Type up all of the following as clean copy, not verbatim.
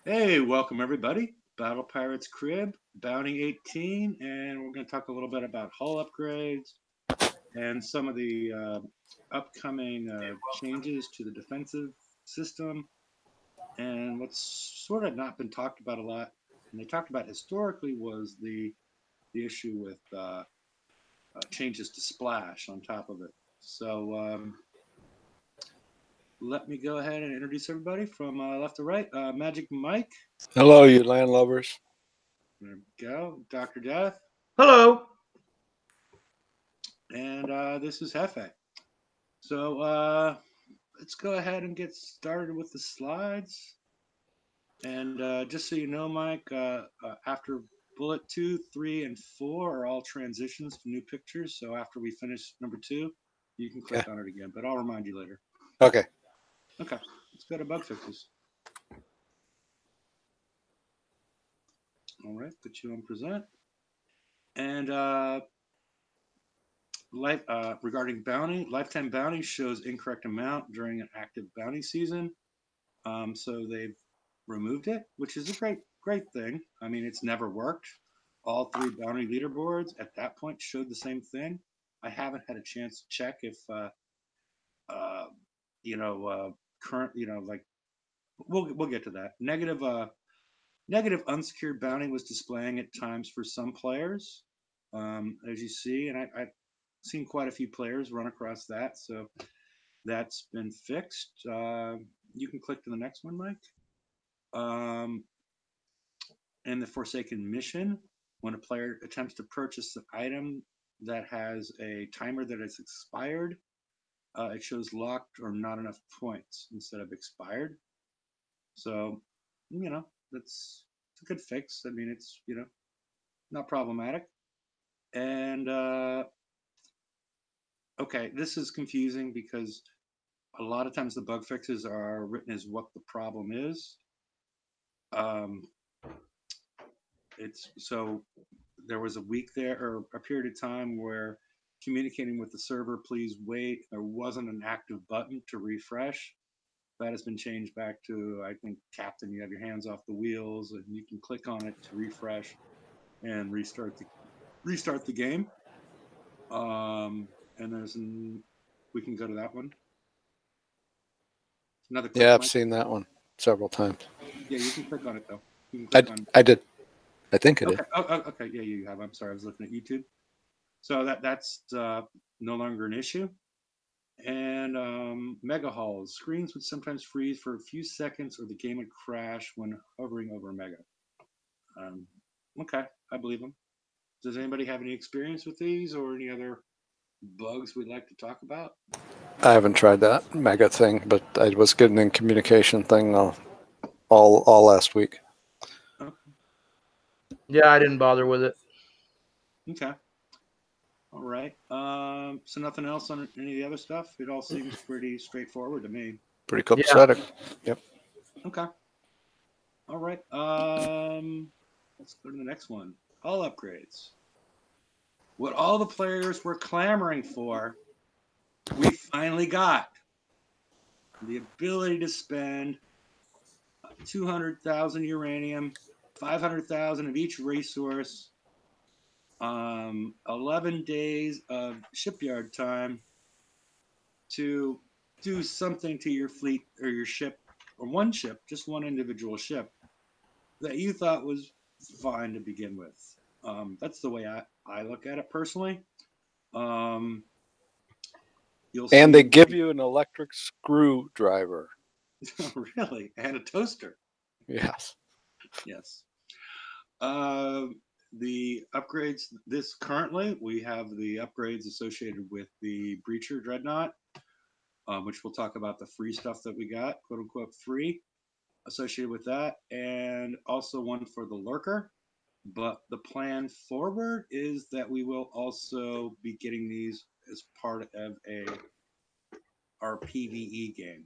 Hey, welcome everybody. Battle Pirates Crib, Bounty 18, and we're going to talk a little bit about hull upgrades and some of the upcoming changes to the defensive system and what's sort of not been talked about a lot. And they talked about historically was the issue with changes to splash on top of it. So let me go ahead and introduce everybody from left to right. Magic Mike, Hello, you land lovers. there we go. Dr. Death, Hello. and this is Hefe. So let's go ahead and get started with the slides. And just so you know, Mike, after bullet 2, 3, and 4 are all transitions to new pictures. So after we finish number 2, you can click Okay. on it again, but I'll remind you later. Okay. Okay, let's go to bug fixes. All right, put you on present. And regarding bounty, lifetime bounty shows incorrect amount during an active bounty season. So they've removed it, which is a great thing. I mean, it's never worked. All 3 bounty leaderboards at that point showed the same thing. I haven't had a chance to check if, uh, you know, current, like we'll get to that. Negative unsecured bounty was displaying at times for some players, as you see, and I've seen quite a few players run across that. So that's been fixed. You can click to the next one, Mike. Um, in the Forsaken mission, when a player attempts to purchase an item that has a timer that has expired, it shows locked or not enough points instead of expired. So, that's it's a good fix. I mean, it's not problematic. And okay, this is confusing because a lot of times the bug fixes are written as what the problem is. Um, it's so there was a week there or a period of time where communicating with the server, please wait. There wasn't an active button to refresh. That has been changed back to, I think, Captain. You have your hands off the wheels, and you can click on it to refresh and restart the game. And we can go to that one. Another click, Yeah, I've Mike. seen that one several times. Yeah, you can click on it though. You can I, click on. I did. I think I did. Okay. Okay. Yeah, you have. I'm sorry. I was looking at YouTube. So that's no longer an issue. And mega halls. Screens would sometimes freeze for a few seconds or the game would crash when hovering over a mega. Um, okay, I believe them. Does anybody have any experience with these or any other bugs we'd like to talk about? I haven't tried that mega thing, but I was getting in communication thing all last week. Okay. Yeah, I didn't bother with it. Okay. All right. So nothing else on any of the other stuff? It all seems pretty straightforward to me. Pretty Yeah. copacetic. Yep. Okay. All right. Let's go to the next one. All upgrades. What all the players were clamoring for, we finally got the ability to spend 200,000 uranium, 500,000 of each resource, 11 days of shipyard time to do something to your fleet or your ship, or one ship, just one individual ship that you thought was fine to begin with. That's the way I look at it personally. Um, you'll And they see, give you an electric screwdriver. really, and a toaster. Yes. Yes. Uh, the upgrades, this currently, we have the upgrades associated with the Breacher Dreadnought, which we'll talk about the free stuff that we got, quote unquote free, associated with that, and also one for the Lurker. But the plan forward is that we will also be getting these as part of our PVE game.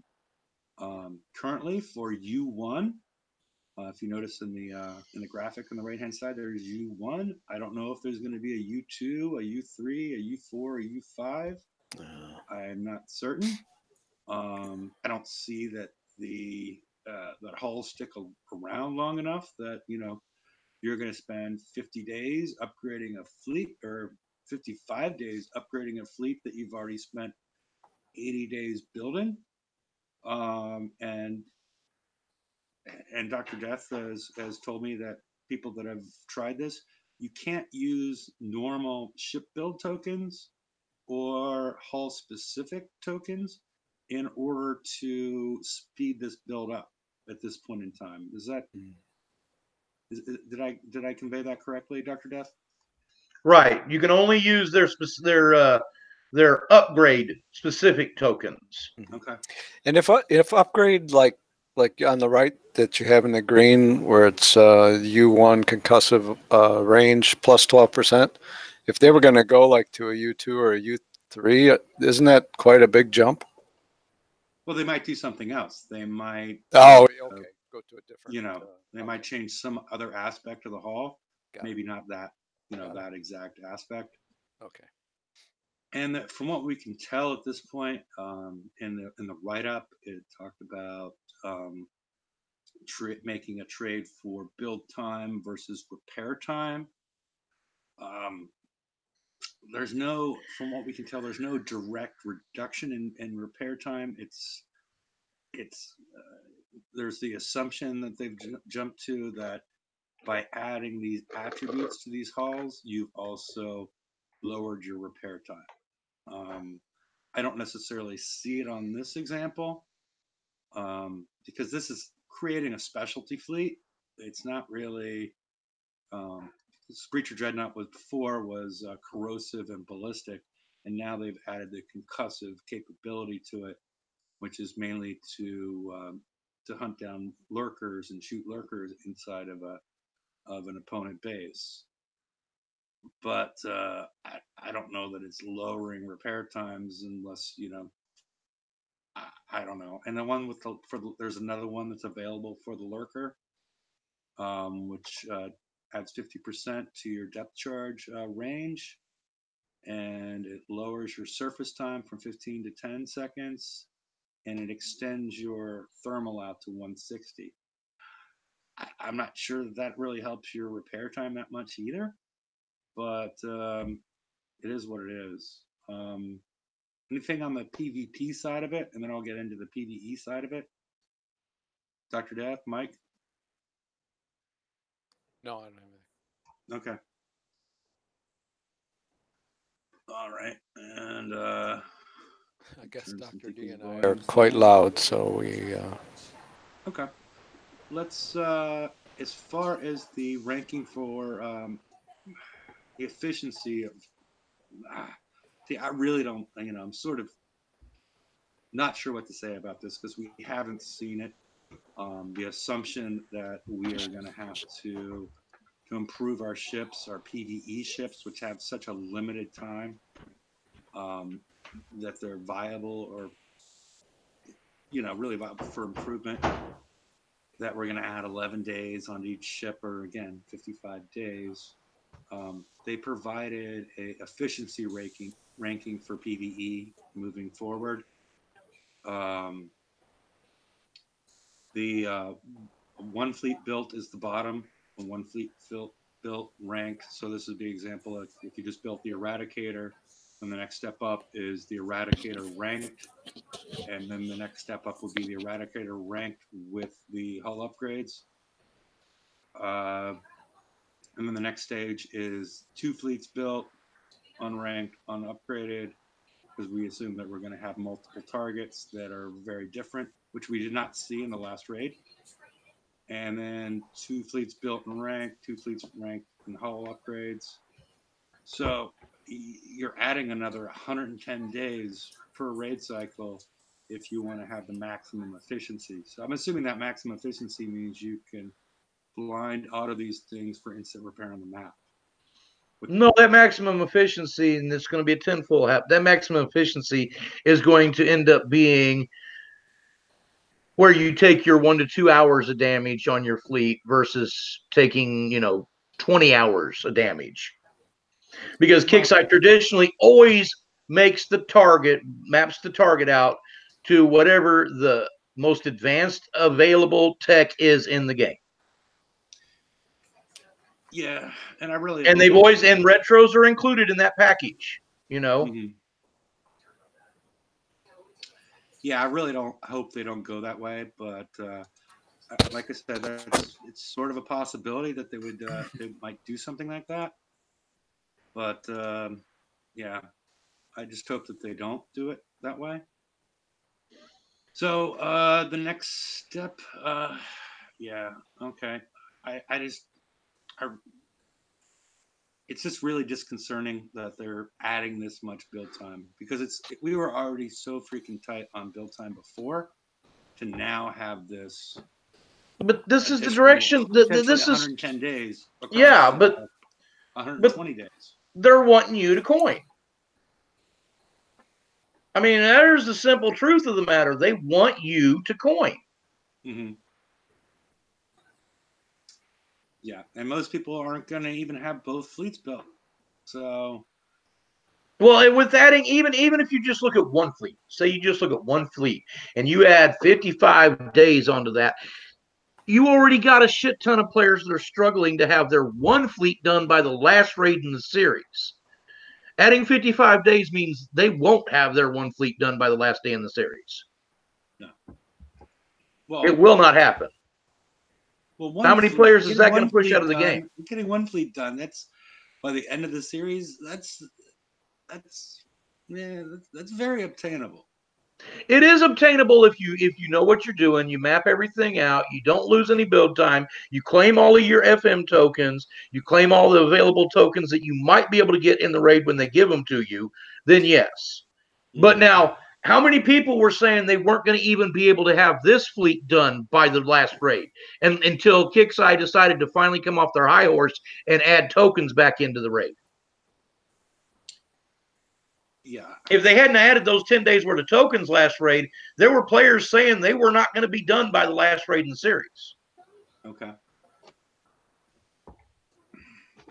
Currently for U1, if you notice in the graphic on the right hand side, there's U1. I don't know if there's going to be a U2, a U3, a U4, a U5. I'm not certain. I don't see that the that hulls stick around long enough that you're going to spend 50 days upgrading a fleet, or 55 days upgrading a fleet that you've already spent 80 days building. And Dr. Death has told me that people that have tried this, you can't use normal ship build tokens or hull specific tokens in order to speed this build up at this point in time. Is that did I convey that correctly, Dr. Death? Right. You can only use their upgrade specific tokens. Okay. And if upgrade like on the right that you have in the green where it's U1 concussive range plus 12%, if they were going to go like to a U2 or a U3, isn't that quite a big jump? Well, they might do something else. They might okay, go to a different. they might change some other aspect of the hull. Maybe not that Got that exact aspect. Okay. And from what we can tell at this point, in the write up, it talked about making a trade for build time versus repair time. There's no, from what we can tell, there's no direct reduction in repair time. It's there's the assumption that they've jumped to that by adding these attributes to these hulls, you've also lowered your repair time. I don't necessarily see it on this example, because this is creating a specialty fleet. It's not really. Breacher Dreadnought before was corrosive and ballistic, and now they've added the concussive capability to it, which is mainly to hunt down lurkers and shoot lurkers inside of an opponent base. But I don't know that it's lowering repair times unless I don't know. And the one with there's another one that's available for the lurker, which adds 50% to your depth charge range, and it lowers your surface time from 15 to 10 seconds, and it extends your thermal out to 160. I'm not sure that really helps your repair time that much either, but it is what it is. Anything on the PvP side of it, and then I'll get into the PvE side of it. Dr. Death, Mike? No, I don't have anything. Okay. All right. And I guess turn some Dr. D people's and I are volumes quite down. loud, so we. Okay. Let's as far as the ranking for the efficiency of see, I really don't, I'm sort of not sure what to say about this because we haven't seen it. The assumption that we are going to have to improve our ships, our PvE ships, which have such a limited time, that they're viable or really viable for improvement. That we're going to add 11 days on each ship, or again 55 days. They provided a efficiency ranking for PvE moving forward. The one fleet built is the bottom, and one fleet built ranked. So this is the example of if you just built the Eradicator, then the next step up is the Eradicator ranked, and then the next step up would be the Eradicator ranked with the hull upgrades. And then the next stage is 2 fleets built, unranked, unupgraded, because we assume that we're going to have multiple targets that are very different, which we did not see in the last raid. And then 2 fleets built and ranked, 2 fleets ranked and hull upgrades. So you're adding another 110 days per raid cycle if you want to have the maximum efficiency. So I'm assuming that maximum efficiency means you can blind auto these things for instant repair on the map. No, that maximum efficiency, and it's going to be a tenfold. That maximum efficiency is going to end up being where you take your 1 to 2 hours of damage on your fleet versus taking 20 hours of damage, because Kicksite traditionally always maps the target out to whatever most advanced available tech is in the game. Yeah, and I really And they've always, and retros are included in that package, you know. Mm-hmm. Yeah, I really don't hope they don't go that way, but like I said, it's sort of a possibility that they might do something like that. But yeah, I just hope that they don't do it that way. So the next step, yeah, okay. I just, I, it's just really disconcerting that they're adding this much build time because we were already so freaking tight on build time before to now have this But this is the additional direction. potentially This is 110 days yeah, across but 120 days. they're wanting you to coin. I mean, there's the simple truth of the matter. They want you to coin. Mm-hmm. Yeah, and most people aren't going to even have both fleets built. So, well, with adding even if you just look at one fleet, say you just look at one fleet, and you add 55 days onto that, you already got a shit ton of players that are struggling to have their one fleet done by the last raid in the series. Adding 55 days means they won't have their one fleet done by the last day in the series. no. Well, it will not happen. Well, how many players is that going to push out of the game? Getting one fleet done, that's by the end of the series, that's yeah, that's very obtainable. It is obtainable if you know what you're doing, you map everything out, you don't lose any build time, you claim all of your FM tokens, you claim all the available tokens that you might be able to get in the raid when they give them to you, then yes. But now, how many people were saying they weren't going to even be able to have this fleet done by the last raid, and until Kixeye decided to finally come off their high horse and add tokens back into the raid? Yeah. If they hadn't added those 10 days worth of tokens last raid, there were players saying they were not going to be done by the last raid in the series. Okay.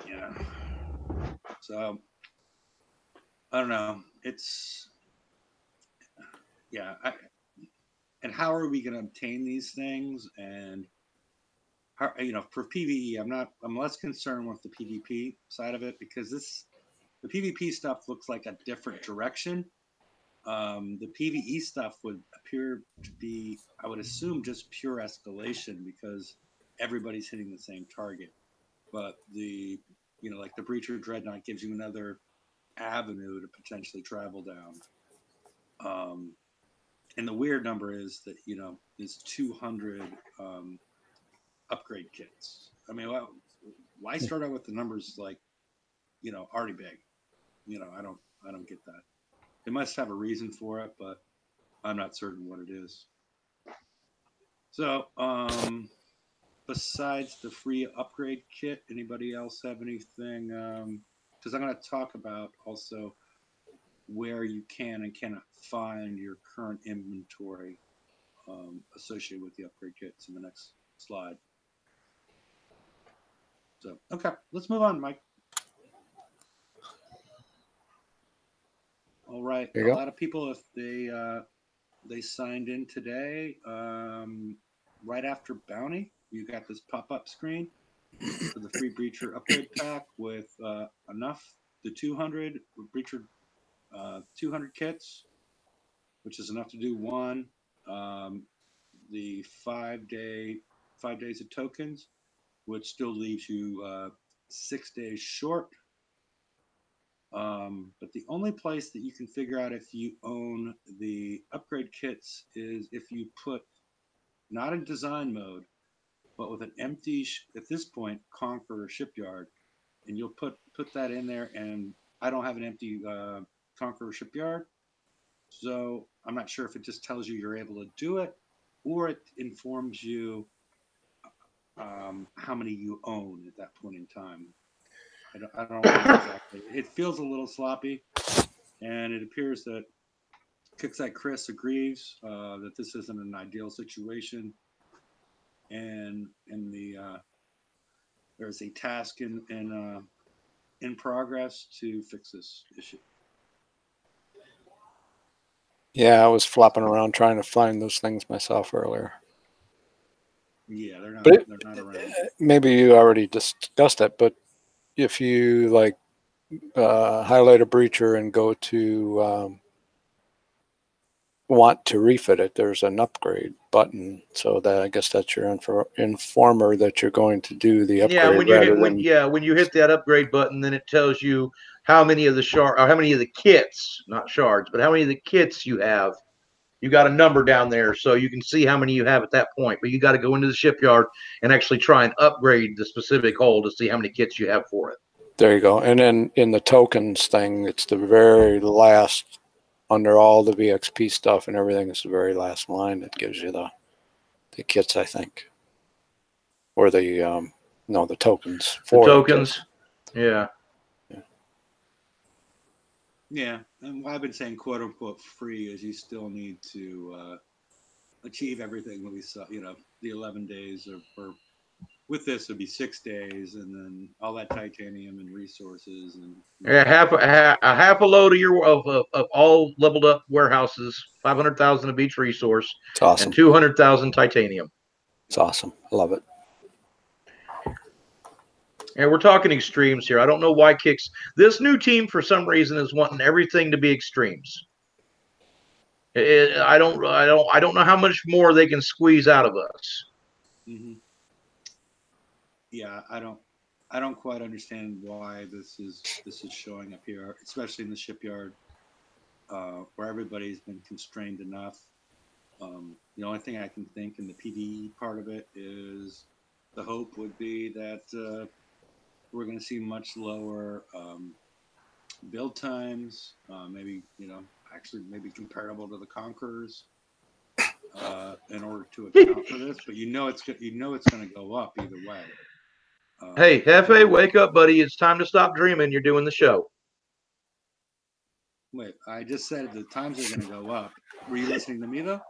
Yeah. So I don't know. It's yeah. And how are we going to obtain these things? And how, for PVE, I'm less concerned with the PvP side of it because the PvP stuff looks like a different direction. The PvE stuff would appear to be, I would assume, just pure escalation because everybody's hitting the same target. But like the Breacher Dreadnought gives you another avenue to potentially travel down. And the weird number is that, is 200 upgrade kits. I mean, why start out with the numbers like, already big? I don't get that. They must have a reason for it, but I'm not certain what it is. So, besides the free upgrade kit, anybody else have anything? Because I'm going to talk about also where you can and cannot find your current inventory associated with the upgrade kits in the next slide. So, okay, let's move on, Mike. All right, a lot of people, if they signed in today, right after Bounty, you got this pop-up screen for the free Breacher upgrade pack with the 200 Breacher 200 kits, which is enough to do one. The 5 days of tokens, which still leaves you 6 days short. But the only place that you can figure out if you own the upgrade kits is if you put, not in design mode, but with an empty, at this point, Conqueror shipyard, and you'll put that in there. And I don't have an empty Conqueror shipyard, so I'm not sure if it just tells you you're able to do it, or it informs you how many you own at that point in time. I don't know exactly. It feels a little sloppy, and it appears that Kixeye Chris agrees that this isn't an ideal situation, and there's a task in progress to fix this issue. Yeah, I was flopping around trying to find those things myself earlier. Yeah, they're not. But They're not around. Maybe you already discussed it, but if you like highlight a breacher and go to want to refit it, there's an upgrade button. So that I guess that's your informer that you're going to do the upgrade. Yeah, when you hit that upgrade button, then it tells you how many of the how many of the kits, not shards, but how many of the kits you have. You got a number down there, so you can see how many you have at that point. But you got to go into the shipyard and actually try and upgrade the specific hull to see how many kits you have for it. There you go. And then in the tokens thing, it's the very last, under all the VXP stuff and everything, it's the very last line that gives you the kits, I think. Or the the tokens. The tokens. Yeah. Yeah, and what I've been saying, quote unquote, free is you still need to achieve everything that we saw. The 11 days, or with this would be 6 days, and then all that titanium and resources and half a load of all leveled up warehouses, 500,000 of each resource, it's awesome. And 200,000 titanium. It's awesome. I love it. And we're talking extremes here. I don't know why this new team for some reason is wanting everything to be extremes. I don't know how much more they can squeeze out of us. Mm-hmm. Yeah, I don't quite understand why this is showing up here, especially in the shipyard, where everybody's been constrained enough. The only thing I can think in the PvE part of it is the hope would be that we're going to see much lower build times, maybe maybe comparable to the Conquerors, in order to account for this. But it's going to go up either way. Hey, Hefe, wake up, buddy! It's time to stop dreaming. You're doing the show. Wait, I just said the times are going to go up. Were you listening to me though?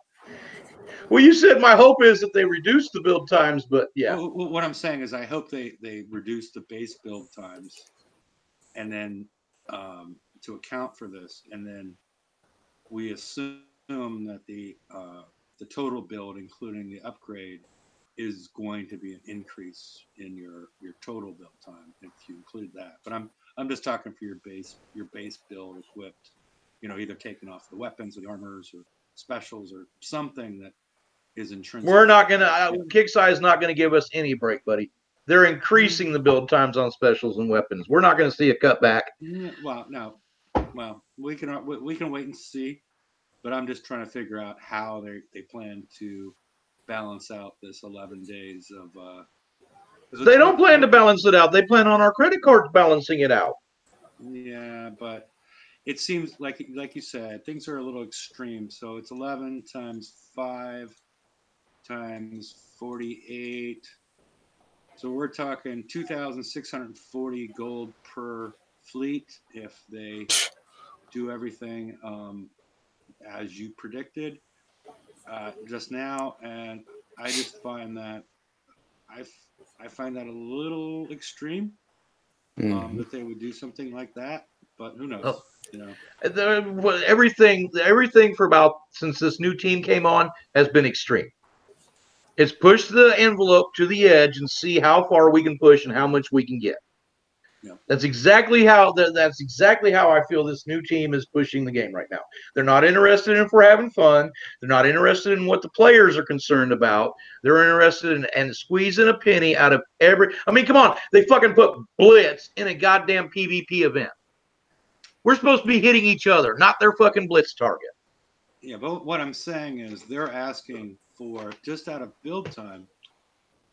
Well, you said my hope is that they reduce the build times, but yeah. Well, what I'm saying is I hope they reduce the base build times, and then to account for this, and then we assume that the total build, including the upgrade, is going to be an increase in your total build time if you include that. But I'm just talking for your base build equipped, either taking off the weapons or the armors or specials or something that is intrinsic. We're not gonna Kicksai is not gonna give us any break, buddy. They're increasing the build times on specials and weapons. We're not gonna see a cutback. Well, no. Well, we can wait and see, but I'm just trying to figure out how they plan to balance out this 11 days of. They don't plan to balance it out. They plan on our credit cards balancing it out. Yeah, but it seems like you said, things are a little extreme. So it's 11 times 5 times 48. So we're talking 2,640 gold per fleet if they do everything as you predicted just now, and I just find that I find that a little extreme, that they would do something like that. But who knows? Everything for about since this new team came on has been extreme. It's push the envelope to the edge and see how far we can push and how much we can get. Yeah. That's exactly how I feel this new team is pushing the game right now. They're not interested in if we're having fun. They're not interested in what the players are concerned about. They're interested in squeezing a penny out of every. I mean, come on, they fucking put Blitz in a goddamn PvP event. We're supposed to be hitting each other, not their fucking Blitz target. Yeah, but what I'm saying is they're asking for, just out of build time,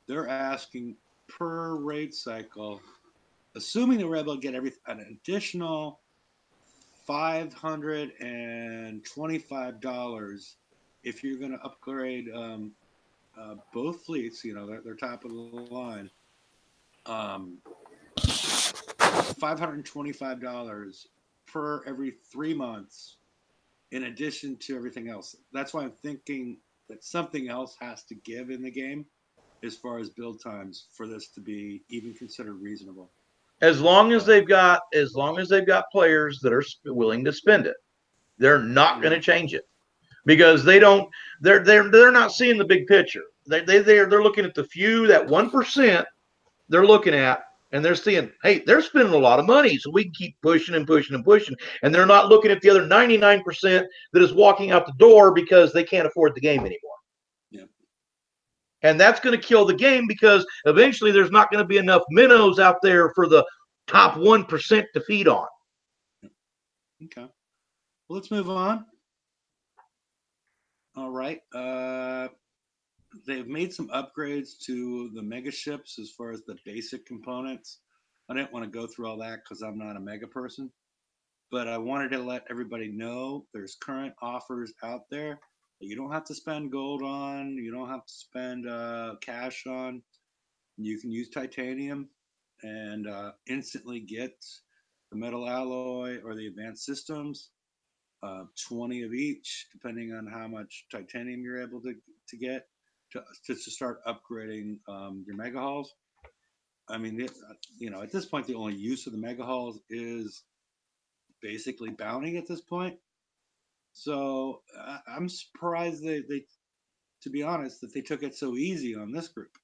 they're asking per raid cycle, assuming that we're able to get an additional $525 if you're going to upgrade both fleets, they're top of the line. $525 per every 3 months, in addition to everything else. That's why I'm thinking that something else has to give in the game as far as build times for this to be even considered reasonable. As long as they've got players that are willing to spend it, they're not going to change it. because they're not seeing the big picture. They're looking at the few, that 1% they're looking at, and they're seeing, hey, they're spending a lot of money, so we can keep pushing and pushing and pushing. And they're not looking at the other 99% that is walking out the door because they can't afford the game anymore. Yeah. And that's going to kill the game, because eventually there's not going to be enough minnows out there for the top 1% to feed on. Okay. Well, let's move on. All right. They've made some upgrades to the mega ships as far as the basic components. I didn't want to go through all that because I'm not a mega person, but I wanted to let everybody know there's current offers out there that you don't have to spend gold on, you don't have to spend cash on. You can use titanium and instantly get the metal alloy or the advanced systems, 20 of each, depending on how much titanium you're able to get to start upgrading your mega halls. I mean, at this point, the only use of the mega halls is basically bounty at this point. So I'm surprised they, to be honest, that they took it so easy on this group.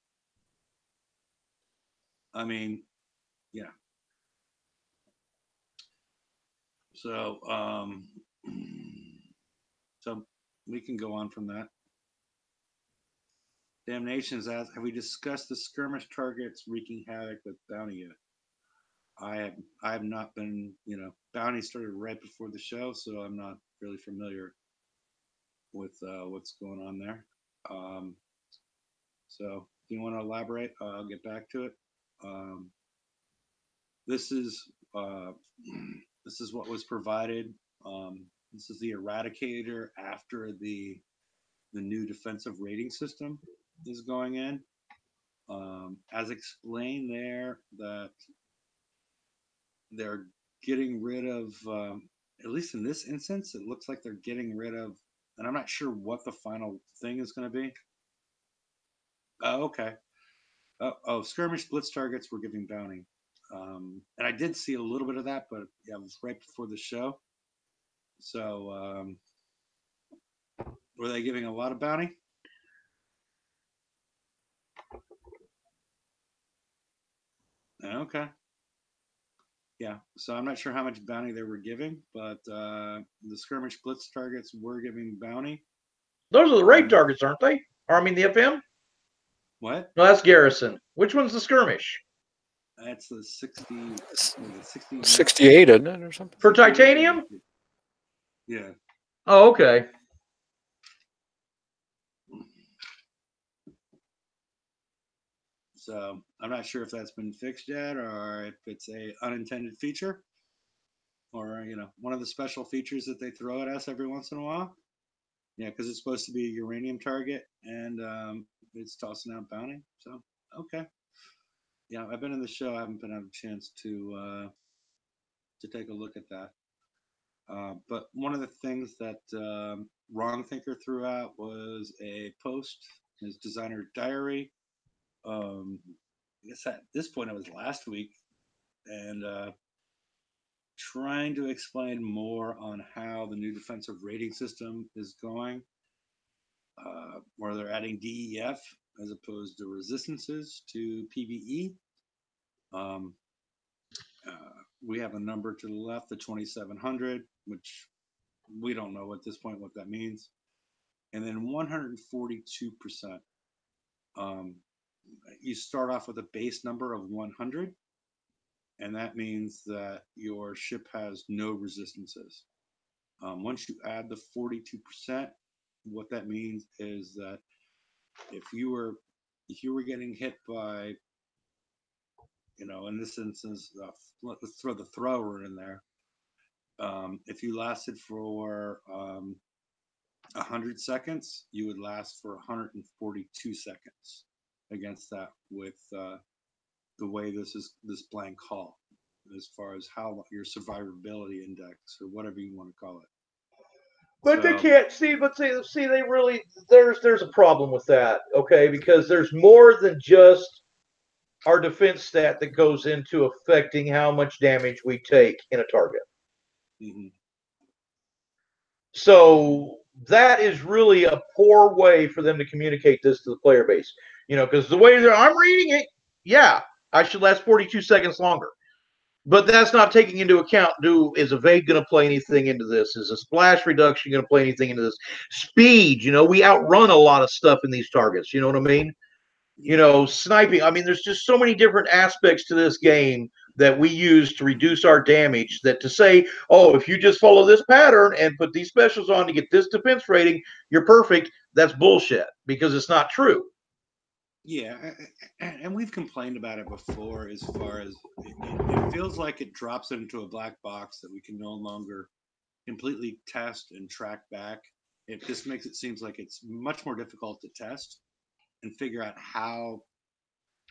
I mean, yeah. So, so we can go on from that. Damnation's asked, have we discussed the skirmish targets wreaking havoc with bounty yet? I have not been, bounty started right before the show, so I'm not really familiar with what's going on there. So do you want to elaborate? I'll get back to it. This is this is what was provided. This is the Eradicator after the new defensive rating system is going in. As explained there, that they're getting rid of, at least in this instance, it looks like they're getting rid of, and I'm not sure what the final thing is going to be. Oh, okay. Skirmish blitz targets were giving bounty. And I did see a little bit of that, but yeah, it was right before the show. So, were they giving a lot of bounty? Okay. Yeah, so I'm not sure how much bounty they were giving, but the skirmish blitz targets were giving bounty. Those are the raid targets, aren't they? Or, I mean, the FM? What? No, that's garrison. Which one's the skirmish? That's the 60, 68, isn't it, or something? For titanium? Yeah. Oh, okay. So I'm not sure if that's been fixed yet, or if it's a unintended feature, or one of the special features that they throw at us every once in a while. Yeah, because it's supposed to be a uranium target, and it's tossing out bounty. So okay. Yeah, I've been in the show. I haven't been had a chance to take a look at that. But one of the things that Wrong Thinker threw out was a post in his designer diary. I guess at this point it was last week, and trying to explain more on how the new defensive rating system is going, where they're adding DEF as opposed to resistances to PVE. We have a number to the left, the 2700, which we don't know at this point what that means. And then 142%. You start off with a base number of 100, and that means that your ship has no resistances. Once you add the 42%, what that means is that if you were getting hit by, in this instance, let's throw the thrower in there. If you lasted for 100 seconds, you would last for 142 seconds against that with the way this blank hull, as far as how your survivability index or whatever you want to call it. But they can't see. But see, they really there's a problem with that. Okay, because there's more than just our defense stat that goes into affecting how much damage we take in a target. Mm-hmm. So that is really a poor way for them to communicate this to the player base. Because the way I'm reading it, yeah, I should last 42 seconds longer. But that's not taking into account, is evade going to play anything into this? Is a splash reduction going to play anything into this? Speed, we outrun a lot of stuff in these targets. You know what I mean? Sniping. I mean, there's just so many different aspects to this game that we use to reduce our damage, that to say, oh, if you just follow this pattern and put these specials on to get this defense rating, you're perfect, that's bullshit, because it's not true. Yeah, and we've complained about it before, as far as it feels like it drops into a black box that we can no longer completely test and track back. It just makes it seems like it's much more difficult to test and figure out how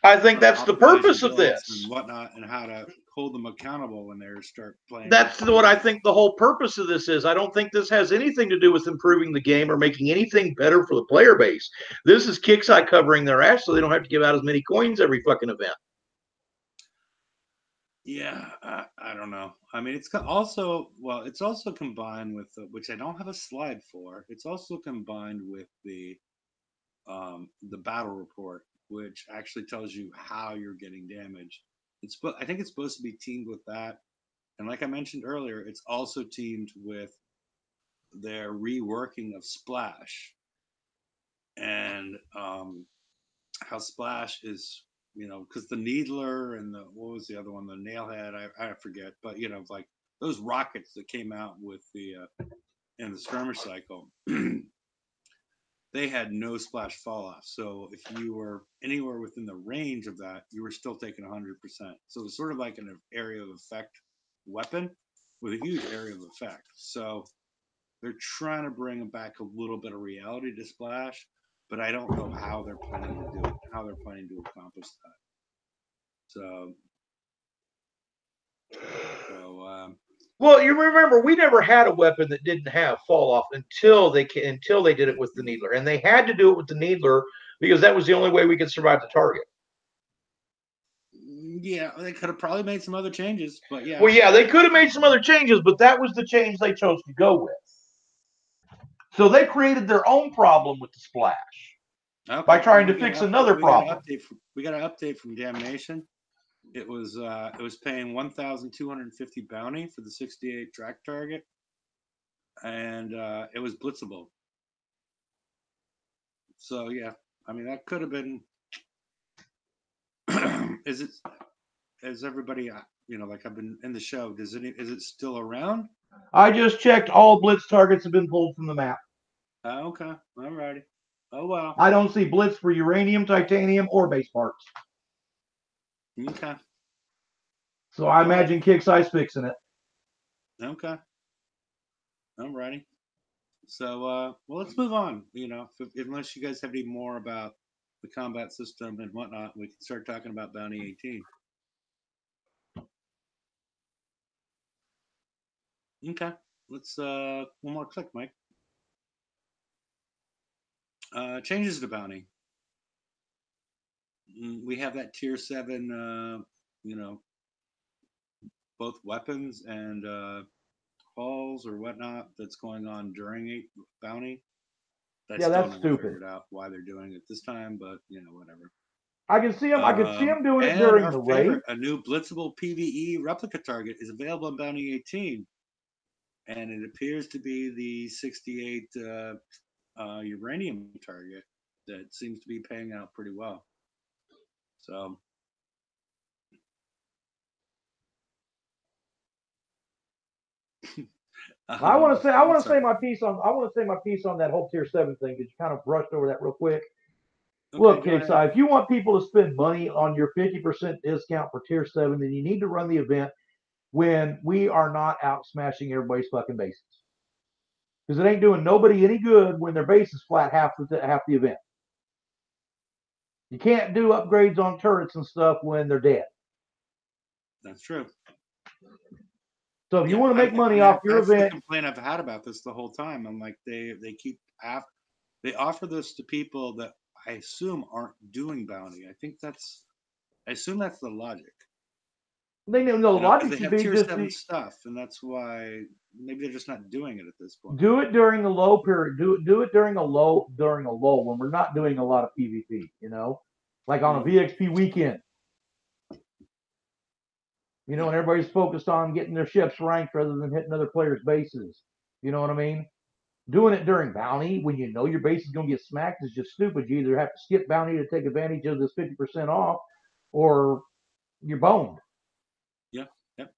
I think that's the optimize your purpose of builds this. and whatnot, and how to hold them accountable when they start playing. That's what I think the whole purpose of this is. I don't think this has anything to do with improving the game or making anything better for the player base. This is Kickside covering their ass so they don't have to give out as many coins every fucking event. Yeah, I don't know. I mean, it's also combined with which I don't have a slide for. It's also combined with the battle report, which actually tells you how you're getting damaged. I think it's supposed to be teamed with that, and like I mentioned earlier, it's also teamed with their reworking of Splash, and how Splash is, because the Needler and what was the other one, the Nailhead, I forget, but like those rockets that came out with the in the skirmish cycle, they had no splash fall off. So if you were anywhere within the range of that, you were still taking 100%. So it was sort of like an area of effect weapon with a huge area of effect. So they're trying to bring back a little bit of reality to Splash, but I don't know how they're planning to do it, how they're planning to accomplish that. So well, you remember we never had a weapon that didn't have fall off until they did it with the Needler, and they had to do it with the Needler because that was the only way we could survive the target. Yeah, they could have probably made some other changes, but yeah. Well, yeah, they could have made some other changes, but that was the change they chose to go with. So they created their own problem with the splash by trying to fix another problem. We got an update from Damnation. It was paying 1,250 bounty for the 68 track target, and it was blitzable. So yeah, I mean that could have been. Is everybody like I've been in the show? Is it still around? I just checked. All blitz targets have been pulled from the map. Okay, alrighty. Oh wow. I don't see blitz for uranium, titanium, or base parts. Okay. So I imagine Kick's fixing it. Okay. Alrighty. So well, let's move on. Unless you guys have any more about the combat system and whatnot, we can start talking about Bounty 18. Okay. Let's one more click, Mike. Changes to Bounty. We have that tier 7 both weapons and calls or whatnot that's going on during Bounty. Yeah, that's stupid. Figured out why they're doing it this time, but whatever. I can see them doing it during the raid. A new blitzable PvE replica target is available in Bounty 18, and it appears to be the 68 uranium target that seems to be paying out pretty well. So. I want to say my piece on that whole tier 7 thing, because you kind of brushed over that real quick. Okay, look, Kickside, if you want people to spend money on your 50% discount for tier 7, then you need to run the event when we are not out smashing everybody's fucking bases. Because it ain't doing nobody any good when their base is flat half the event. You can't do upgrades on turrets and stuff when they're dead. That's true. So if you want to make money off your event, that's the complaint I've had about this the whole time. I'm like, they offer this to people that I assume aren't doing bounty. I assume that's the logic. They know the You know, because logic they should have be tier just 7 stuff, and that's why maybe they're just not doing it at this point. do it during the low period. Do it during a low when we're not doing a lot of PvP. You know, like on a VXP weekend. You know, and everybody's focused on getting their ships ranked rather than hitting other players' bases. You know what I mean? Doing it during bounty when you know your base is going to get smacked is just stupid. You either have to skip bounty to take advantage of this 50% off, or you're boned. Yeah. Yep.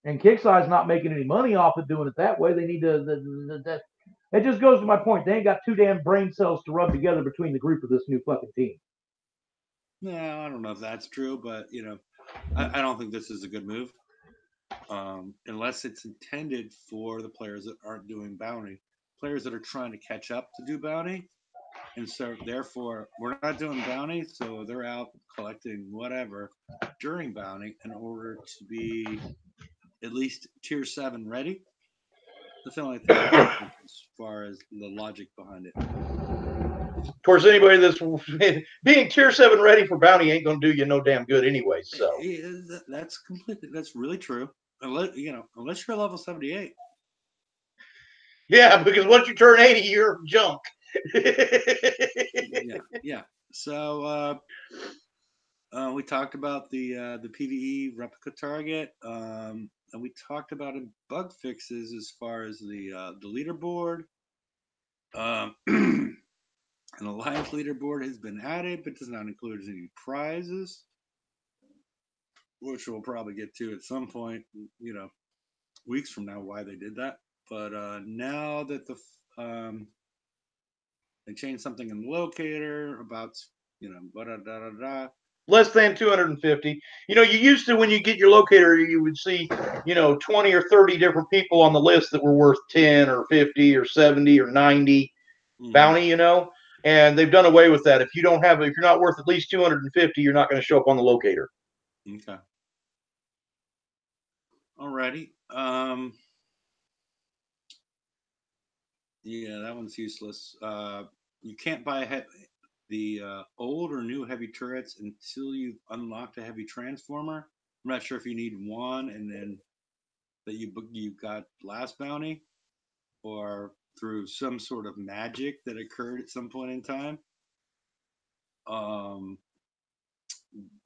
And Kickside's not making any money off of doing it that way. They need to. It just goes to my point. They ain't got two damn brain cells to rub together between the group of this new fucking team. No, I don't know if that's true, but you know, I don't think this is a good move, unless it's intended for the players that aren't doing bounty, players that are trying to catch up to do bounty, and so therefore we're not doing bounty, so they're out collecting whatever during bounty in order to be at least tier 7 ready. That's the only thing I think as far as the logic behind it. Of course, anybody that's being tier 7 ready for bounty ain't gonna do you no damn good anyway. So That's really true. Unless you're level 78. yeah, because once you turn 80, you're junk. Yeah. So we talked about the PvE replica target, and we talked about bug fixes as far as the leaderboard. An alliance leaderboard has been added, but does not include any prizes, which we'll probably get to at some point. You know, weeks from now, why they did that. But now that they changed something in the locator about Less than 250. You know, you used to, when you get your locator, you would see, 20 or 30 different people on the list that were worth 10 or 50 or 70 or 90 bounty, and they've done away with that. If you're not worth at least 250, you're not going to show up on the locator. Okay. Alrighty. Yeah, that one's useless. You can't buy the old or new heavy turrets until you've unlocked a heavy transformer. I'm not sure if you need one and then that you got last bounty, or through some sort of magic that occurred at some point in time.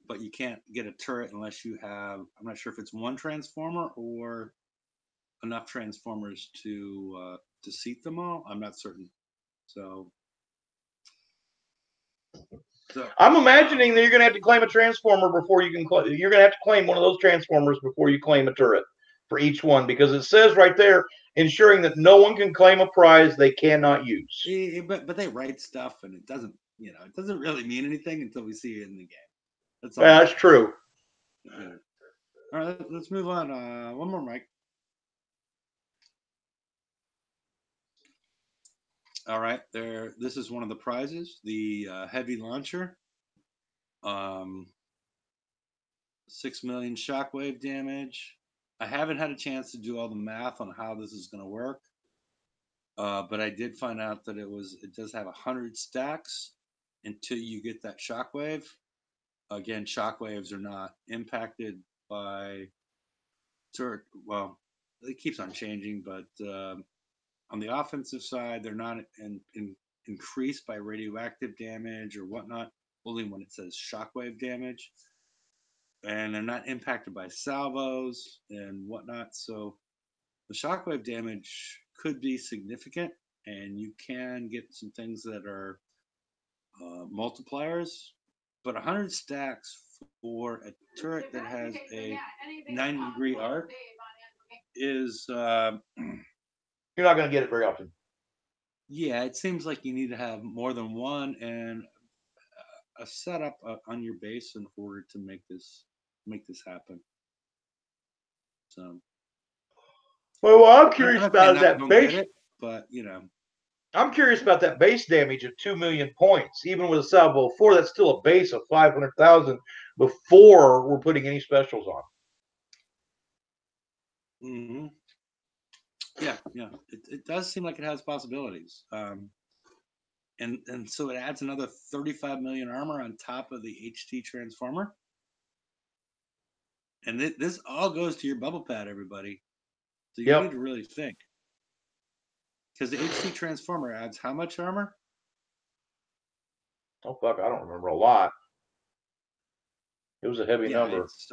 But you can't get a turret unless you have. I'm not sure if it's one transformer or enough transformers to seat them all. I'm not certain. So I'm imagining that you're going to have to claim a transformer before you can. You're going to have to claim one of those transformers before you claim a turret for each one, because it says right there, ensuring that no one can claim a prize they cannot use. But they write stuff, and it doesn't really mean anything until we see it in the game. That's all. That's true. Yeah. All right, let's move on. One more, Mike. All right, there. This is one of the prizes, the heavy launcher. 6 million shockwave damage. I haven't had a chance to do all the math on how this is going to work, but I did find out that it does have 100 stacks until you get that shockwave. Again, shockwaves are not impacted by turret. Well, it keeps on changing, but on the offensive side, they're not increased by radioactive damage or whatnot, only when it says shockwave damage. And they're not impacted by salvos and whatnot. So the shockwave damage could be significant, and you can get some things that are multipliers. But 100 stacks for a turret that has a 90-degree arc is You're not going to get it very often. Yeah, it seems like you need to have more than one and a setup on your base in order to make this happen. So, well, I'm curious I'm about not that going to base. get it, but I'm curious about that base damage of 2 million points. Even with a salvo 4, that's still a base of 500,000 before we're putting any specials on. Mm-hmm. Yeah. It does seem like it has possibilities. And so it adds another 35 million armor on top of the HT transformer. And this all goes to your bubble pad, everybody. So you need Yep. to really think. Because the HC Transformer adds how much armor? Oh fuck, I don't remember a lot. It was a heavy Yeah, number. it's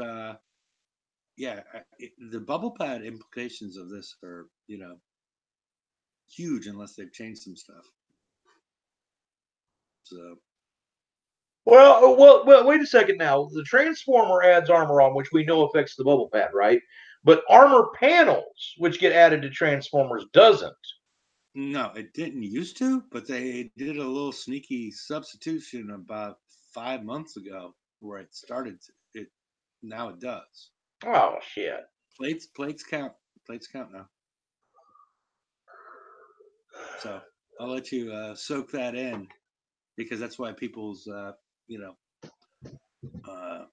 the bubble pad implications of this are huge unless they've changed some stuff. So Well, wait a second now. The Transformer adds armor on, which we know affects the bubble pad, right? But armor panels, which get added to Transformers, doesn't. no, it didn't used to, but they did a little sneaky substitution about 5 months ago where it started. It now it does. Oh shit. Plates count. Plates count now. So I'll let you soak that in because that's why people's you know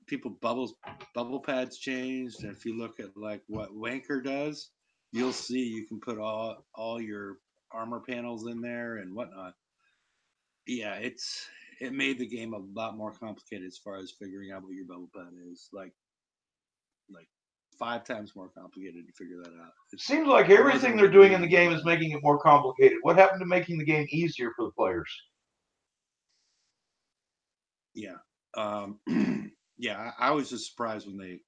people bubble pads changed. And if you look at like what Wanker does, you'll see you can put all your armor panels in there and whatnot. Yeah, it made the game a lot more complicated as far as figuring out what your bubble pad is. Like 5 times more complicated to figure that out. Seems like It wasn't everything they're really doing in believing the in game is that. making it more complicated. What happened to making the game easier for the players? Yeah. Yeah, I was just surprised when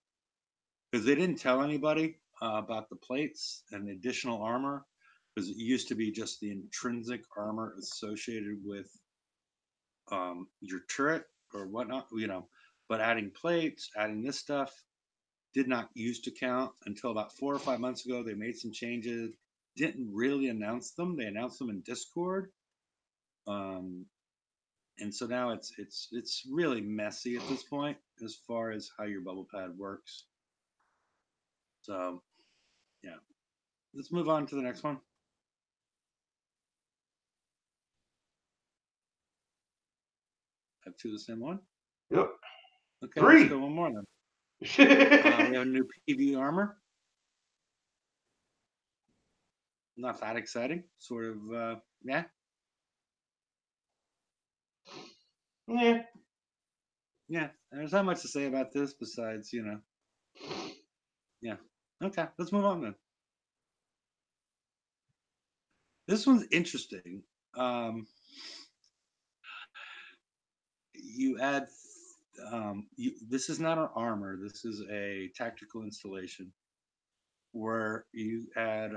because they didn't tell anybody about the plates and the additional armor because it used to be just the intrinsic armor associated with your turret or whatnot, but adding plates, adding this stuff did not used to count until about 4 or 5 months ago. They made some changes, didn't really announce them. They announced them in Discord. Um, and so now it's really messy at this point as far as how your bubble pad works. So yeah, let's move on to the next one. Have two of the same one. Yep. Okay, let's Three. go one more then. We have a new PV armor. Not that exciting. Sort of, yeah. Yeah. Yeah. There's not much to say about this besides, yeah. Okay, let's move on then. This one's interesting. Um, you add, this is not an armor. This is a tactical installation where you add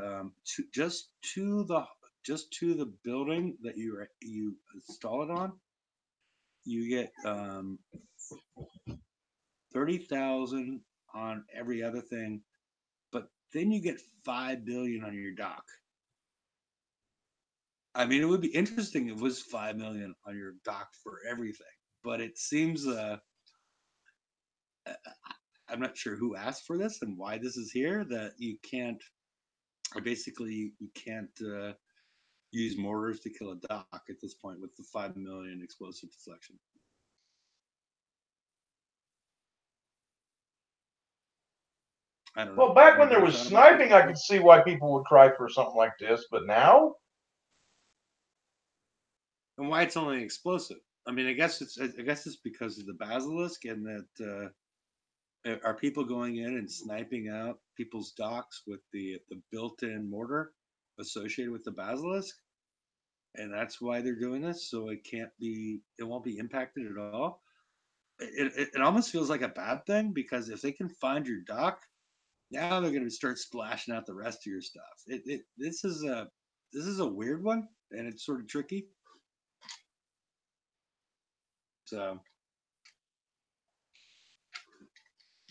just to the building that you install it on. You get 30,000 on every other thing, but then you get 5 billion on your dock. I mean, it would be interesting if it was 5 million on your dock for everything, but it seems uh, I'm not sure who asked for this and why this is here. That you can't, or basically you can't use mortars to kill a dock at this point with the 5 million explosive deflection. I don't know. Well, back when there Anybody was thought about this sniping, I before? could see why people would cry for something like this. But now, And why it's only explosive? I mean, I guess it's because of the basilisk and that are people going in and sniping out people's docks with the built-in mortar associated with the basilisk, and that's why they're doing this. So it won't be impacted at all. It almost feels like a bad thing because if they can find your dock, now they're going to start splashing out the rest of your stuff. This is a weird one, and it's sort of tricky. So,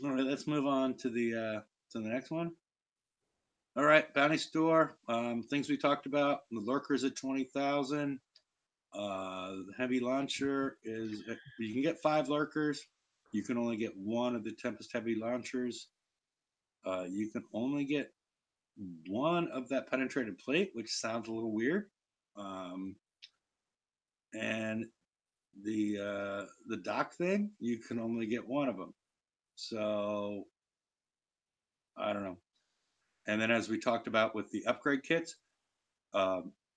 all right, let's move on to the next one. All right, bounty store. Things we talked about. The lurkers at 20,000. The heavy launcher is you can get 5 lurkers. You can only get one of the Tempest heavy launchers. You can only get one of that penetrated plate, which sounds a little weird. And the dock thing, you can only get one of them. So I don't know. And then as we talked about with the upgrade kits,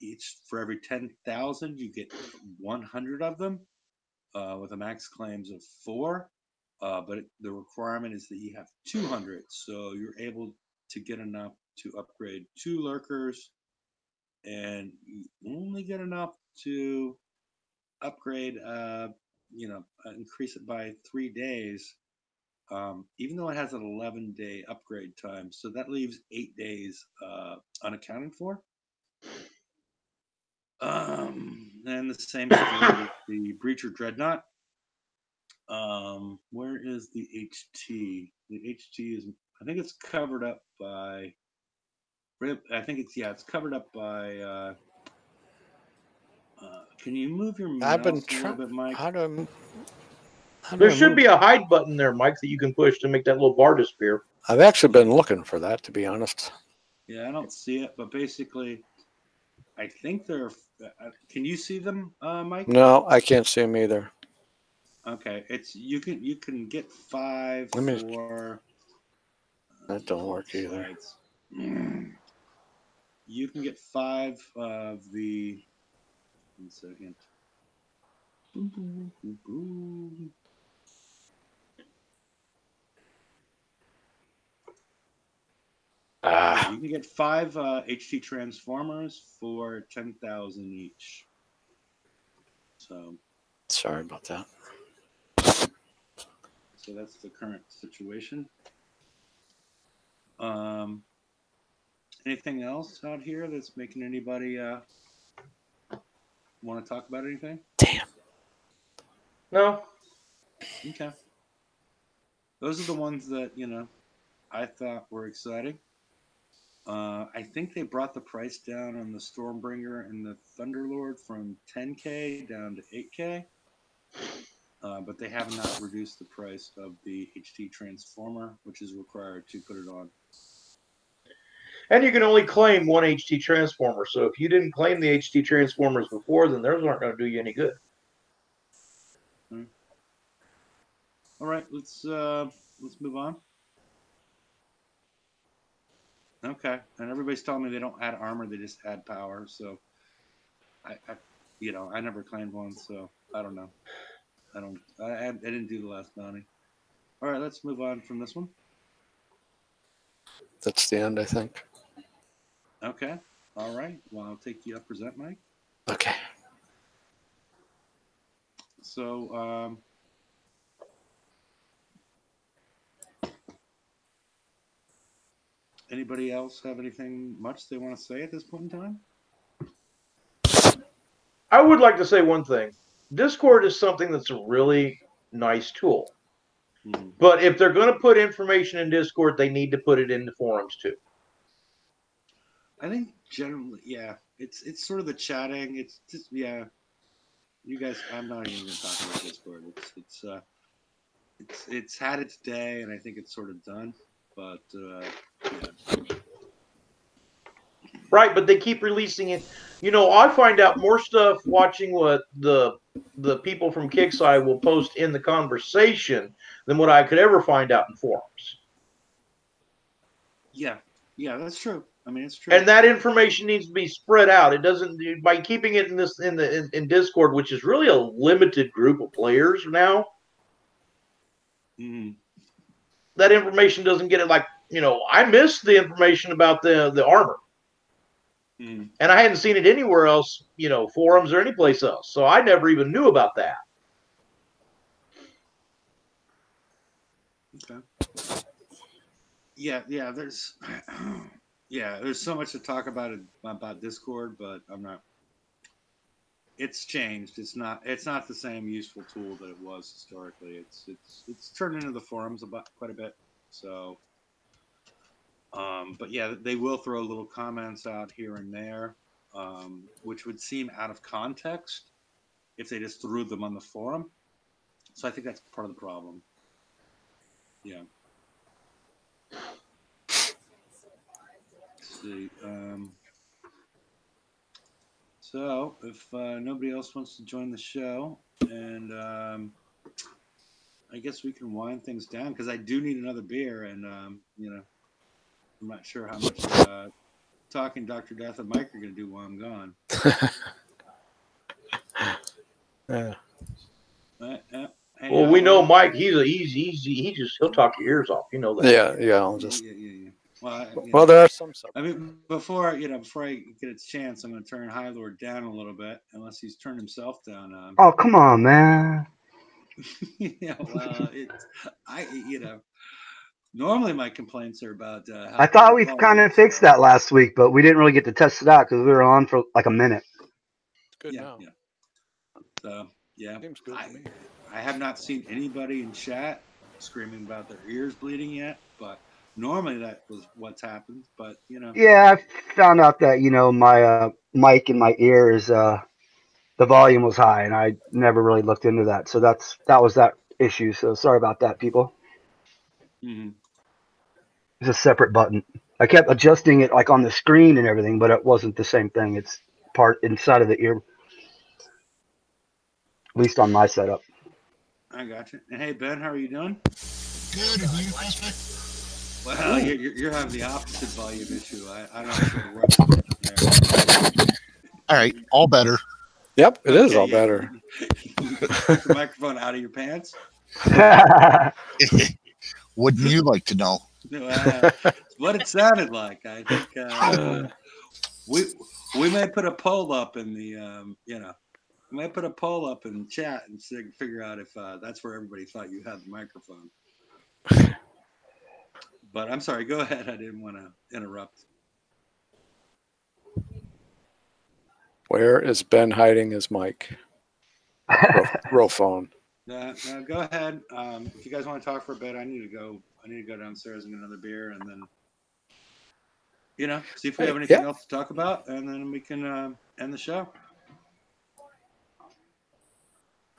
each for every 10,000, you get 100 of them with a max claims of 4. but the requirement is that you have 200, so you're able to get enough to upgrade 2 lurkers, and you only get enough to upgrade, increase it by 3 days, even though it has an 11-day upgrade time. So that leaves 8 days unaccounted for. And the same story with the Breacher Dreadnought. Where is the HT? The HT is, I think it's covered up by. It's covered up by. Can you move your I've been mouse a little bit, Mike? How do There I should move? be a hide button there, Mike, that you can push to make that little bar disappear. I've actually been looking for that, to be honest. Yeah, I don't see it, but basically, I think they're. Can you see them, Mike? No, I can't see them either. Okay, it's you can get 5 Let me- for. That don't work either. Slides. You can get 5 of the. 1 second. Boom, boom, boom, boom. Yeah, you can get 5 HT transformers for 10,000 each. So. Sorry about that. So that's the current situation. Anything else out here that's making anybody want to talk about anything? Damn. No. Okay. Those are the ones that I thought were exciting. I think they brought the price down on the Stormbringer and the Thunderlord from 10K down to 8K. But they have not reduced the price of the HT Transformer, which is required to put it on. And you can only claim 1 HT transformer. So if you didn't claim the HT transformers before, then theirs aren't going to do you any good. All right, let's move on. Okay, and everybody's telling me they don't add armor; they just add power. So, I never claimed one, so I don't know. I didn't do the last bounty. All right, let's move on from this one. That's the end, I think. Okay. All right. Well, I'll take you up. Present, Mike. Okay. So, anybody else have anything much they want to say at this point in time? I would like to say one thing. Discord is something that's a really nice tool. But if they're going to put information in Discord, they need to put it in the forums too. I think generally, yeah, it's sort of the chatting. It's just, yeah, you guys. I'm not even going to talk about Discord. It's had its day, and I think it's sort of done. But yeah. Right, but they keep releasing it. I find out more stuff watching what the people from Kickside will post in the conversation than what I could ever find out in forums. Yeah, that's true. I mean, it's true. And that information needs to be spread out. It doesn't, by keeping it in Discord, which is really a limited group of players now. Mm-hmm. That information doesn't get it. Like, I missed the information about the armor. Mm-hmm. And I hadn't seen it anywhere else, forums or any place else. So I never even knew about that. Okay. Yeah. There's so much to talk about Discord, but I'm not. It's changed. It's not the same useful tool that it was historically. It's turned into the forums quite a bit. So, but yeah, they will throw little comments out here and there, which would seem out of context if they just threw them on the forum. So I think that's part of the problem. Yeah. Let's see. So if nobody else wants to join the show, and I guess we can wind things down because I do need another beer, and I'm not sure how much talking Dr. Death and Mike are going to do while I'm gone. Yeah. Hey, Well, we know Mike. He's easy. He'll talk your ears off. You know that. Yeah. I'll Yeah, just. yeah. Well, There are some I mean, before I get its chance, I'm going to turn High Lord down a little bit, unless he's turned himself down. Oh, come on, man. Yeah, well, normally my complaints are about I how poor thought we kind quality of is. fixed that last week, but we didn't really get to test it out because we were on for like a minute. good Yeah, now. yeah. So yeah, Seems good to me. I have not seen anybody in chat screaming about their ears bleeding yet, but normally that was what's happened. But Yeah, I found out that my mic in my ear is the volume was high, and I never really looked into that. So that was that issue. So sorry about that, people. mm-hmm. It's a separate button. I kept adjusting it like on the screen and everything, but it wasn't the same thing. It's part inside of the ear, at least on my setup. I got you. And hey, Ben, how are you doing? Good, and you, Pastor? Well, you're having the opposite volume issue. I'm not sure what's there. All right, all better. Yep, it is all yeah. better. You took the microphone out of your pants? Wouldn't you like to know? What it sounded like. I think we may put a poll up in the we might put a poll up in chat and figure out if that's where everybody thought you had the microphone. But I'm sorry. Go ahead. I didn't want to interrupt. Where is Ben hiding his mic? Row phone. No, go ahead. If you guys want to talk for a bit, I need to go downstairs and get another beer, and then see if we have anything else to talk about, and then we can end the show.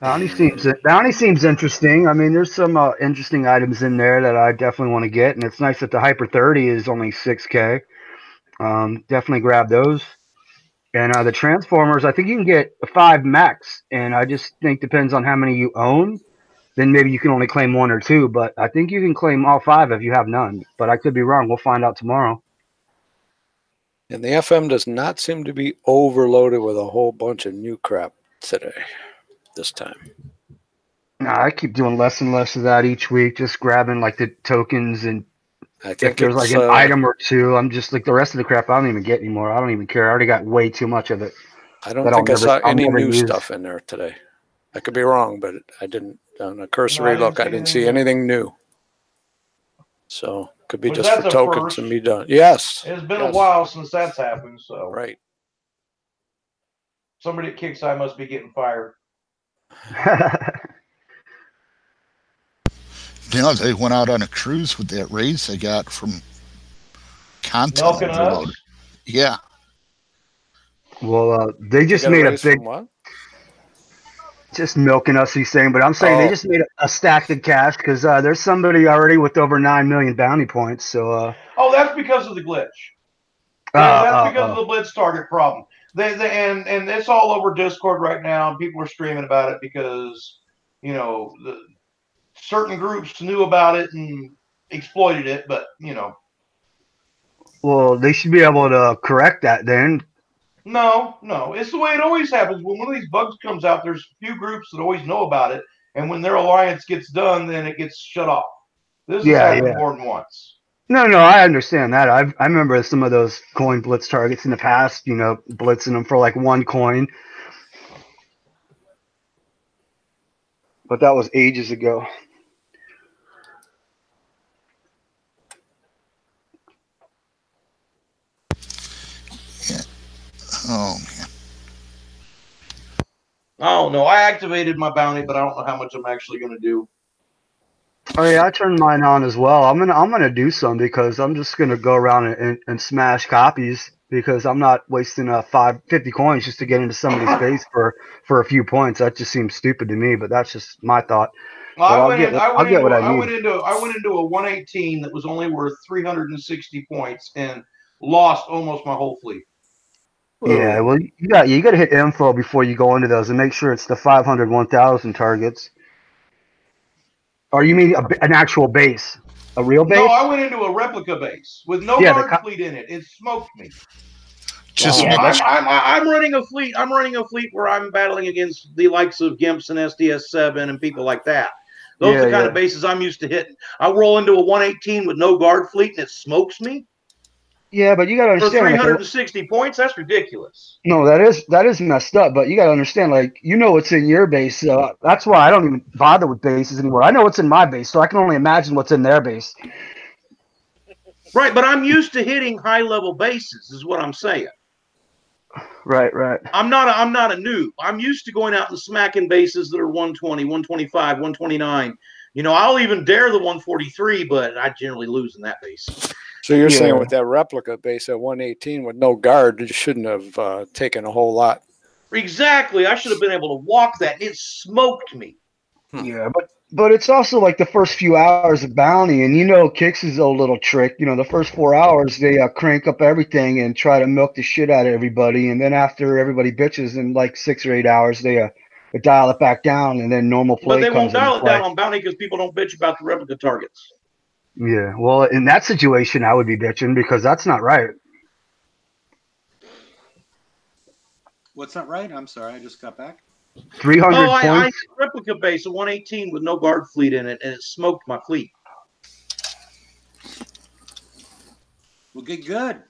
Bounty seems interesting. I mean, there's some interesting items in there that I definitely want to get, and it's nice that the Hyper 30 is only 6K. Definitely grab those. And the Transformers, I think you can get 5 max, and I just think depends on how many you own. Then maybe you can only claim 1 or 2, but I think you can claim all 5 if you have none. But I could be wrong. We'll find out tomorrow. And the FM does not seem to be overloaded with a whole bunch of new crap this time. Nah, I keep doing less and less of that each week, just grabbing like the tokens, and I think if there's like an item or two, I'm just like the rest of the crap I don't even get anymore. I don't even care. I already got way too much of it. I don't think I saw any new stuff in there today. I could be wrong, but I didn't. On a cursory look, I didn't see anything new. So could be just for tokens and be done. Yes. It's been a while since that's happened. So right. Somebody at Kickside must be getting fired. They went out on a cruise with that raise they got from content Milking overload. us? Yeah. Well, they just made a big. What? Just milking us, he's saying, but I'm saying they just made a stack of cash because there's somebody already with over 9 million bounty points. So. That's because of the glitch. That's because of the blitz target problem. And it's all over Discord right now, and people are screaming about it because the certain groups knew about it and exploited it, but Well, they should be able to correct that then. No, it's the way it always happens. When one of these bugs comes out, there's a few groups that always know about it, and when their alliance gets done, then it gets shut off. This has happened more than once. No, I understand that. I remember some of those coin blitz targets in the past, blitzing them for like 1 coin. But that was ages ago. Yeah. Oh, man. I don't know. I activated my bounty, but I don't know how much I'm actually going to do. Oh yeah, I turned mine on as well. I'm gonna do some because I'm just gonna go around and smash copies because I'm not wasting 50 coins just to get into somebody's face for a few points. That just seems stupid to me, but that's just my thought. Well, I'll get what I need. I went into a 118 that was only worth 360 points and lost almost my whole fleet. Yeah, well, you got to hit info before you go into those and make sure it's the 500, 1,000 targets. Or you mean an actual base? A real base? No, I went into a replica base with no guard fleet in it. It smoked me. Just Yeah, make I'm running a fleet. I'm running a fleet where I'm battling against the likes of Gimps and SDS7 and people like that. Those are the kind of bases I'm used to hitting. I roll into a 118 with no guard fleet and it smokes me Yeah, but you got to for understand. 360 points. That's ridiculous. No, that is messed up. But you got to understand, like what's in your base. That's why I don't even bother with bases anymore. I know what's in my base, so I can only imagine what's in their base. Right, but I'm used to hitting high level bases. Is what I'm saying. Right. I'm not a noob. I'm used to going out and smacking bases that are 120, 125, 129. I'll even dare the 143, but I generally lose in that base. So you're saying with that replica base at 118 with no guard, you shouldn't have taken a whole lot. Exactly. I should have been able to walk that. It smoked me. Yeah, but it's also like the first few hours of bounty, and Kix's old little trick. The first 4 hours they crank up everything and try to milk the shit out of everybody, and then after everybody bitches in like 6 or 8 hours, they dial it back down, and then normal play But they comes won't dial into it play. down on bounty because people don't bitch about the replica targets. Yeah, well, in that situation, I would be bitching because that's not right. What's not right? I'm sorry, I just got back. 300 I points. replica base, a 118 with no guard fleet in it, and it smoked my fleet. Well, get good.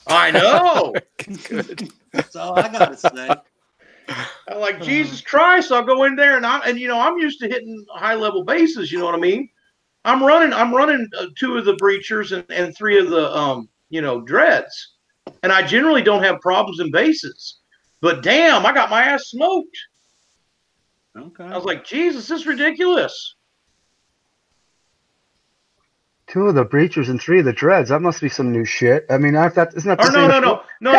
I know. Good. That's all I gotta say. I'm like, Jesus Christ! I'll go in there and I'm used to hitting high level bases. You know what I mean? I'm running 2 of the breachers and 3 of the dreads, and I generally don't have problems in bases. But damn, I got my ass smoked. Okay. I was like, Jesus, this is ridiculous. 2 of the breachers and 3 of the dreads. That must be some new shit. I mean, isn't that the Or same? no.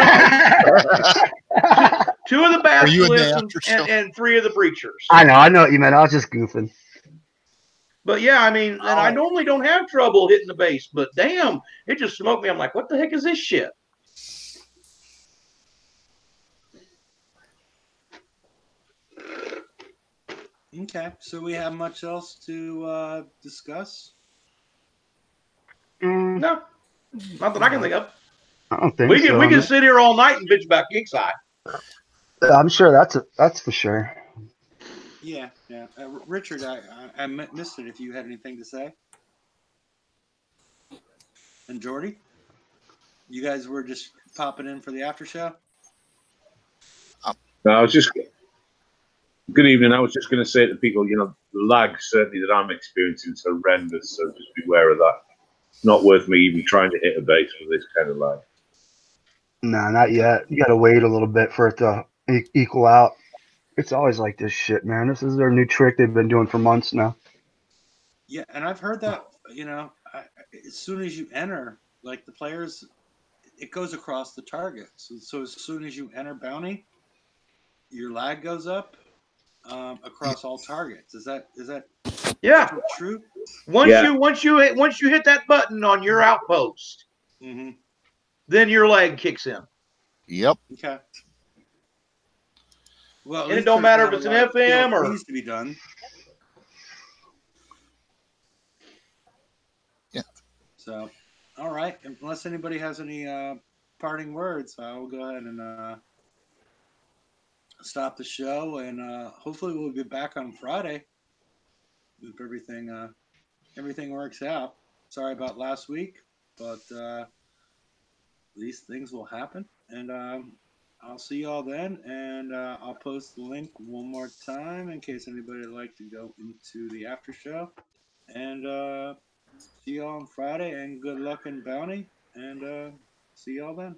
2 of the Are you in the basilisks after show? and 3 of the breachers. I know what you meant. I was just goofing. But yeah, I mean, and I normally don't have trouble hitting the base, but damn, it just smoked me. I'm like, what the heck is this shit? Okay. So we have much else to discuss? No, not that I can think of. I don't think We so. can sit here all night and bitch about Geek's Eye. I'm sure that's for sure. Yeah. Richard, I missed it. If you had anything to say, and Jordy, you guys were just popping in for the after show. No, I was just good evening. I was just going to say to people, the lag certainly that I'm experiencing is horrendous. So just beware of that. It's not worth me even trying to hit a base with this kind of lag. No, not yet. You got to wait a little bit for it to equal out. It's always like this shit, man. This is their new trick they've been doing for months now. Yeah, and I've heard that. As soon as you enter, like the players, it goes across the target. So as soon as you enter bounty, your lag goes up across all targets. Is that Yeah. true? Once you hit that button on your outpost, then your lag kicks in. Yep. Okay. Well, and it don't matter if it's an FM or needs to be done. Yeah. So, all right. Unless anybody has any parting words, I will go ahead and stop the show, and hopefully we'll be back on Friday if everything works out. Sorry about last week, but these things will happen, and I'll see y'all then, and I'll post the link one more time in case anybody would like to go into the after show, and see y'all on Friday, and good luck in bounty, and see y'all then.